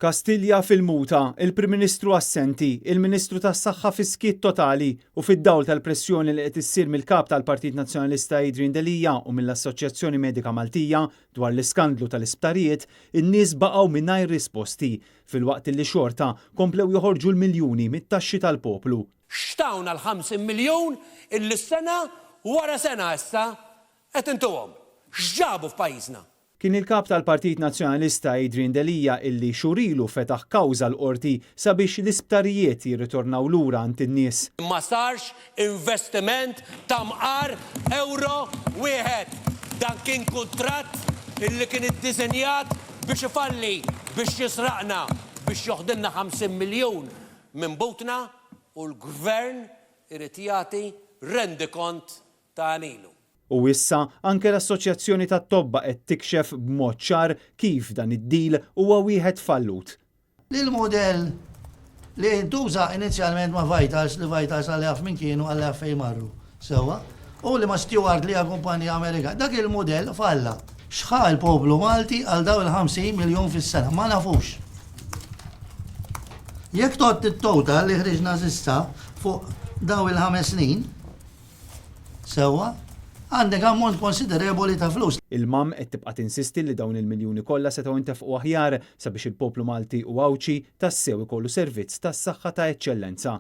Kastilja fil-muta, il-Prim Ministru assenti, il-Ministru tas-Saħħa fi skiet totali u fid-dawl tal-pressjoni li qed issir mill-kap tal-Partit Nazzjonalista Adrian Delija u mill-Assoċjazzjoni Medika Maltija dwar l-iskandlu tal-isptarijiet, in-nies baqgħu mingħajr risposti fil-waqt li xorta komplew joħorġu l-miljuni mit-taxxi tal-poplu. Xtawna l-50 miljun illi s-sena wara sena issa qed intuhom. X'ġabu f'pajjiżna? Kien il-kap tal-Partit Nazzjonalista Adrian Delija illi xurilu fetaħ kawża l-qorti sabiex l-isptarijiet jirritornaw lura għand in-nies. Ma sarx investiment ta' mqar euro wieħed. Dan kien kuntratt illi kien iddiżenjat biex ifalli, biex jisraqna, biex joħdilna 50 miljun minn butna u l-gvern irid jagħti rendikont ta' għanilu. U issa anke l-Assoċjazzjoni tat-Tobba qed tikxef b'mod ċar kif dan id-deal huwa wieħed fallut. Il-modell li ntuża inizjalment ma' Vitals li Vitals għal minn kienu għal fejn marru. Sewa, u li ma' Stewart li kumpanija Amerika, dak il-modell falla. Xħa il-poplu Malti għal daw il-50 miljon fis-sena, ma nafux. Jekk tot it-total li ħriġna s'issa fuq daw il-5 snin, sewa, għandek ammont konsiderevoli ta' flus. Il-mam qed tibqa' tinsisti li dawn il-miljuni kollha setgħu jintefqu aħjar sabiex il-poplu Malti u Awċi tassew ikollu servizz tas-saħħa ta' eċċellenza.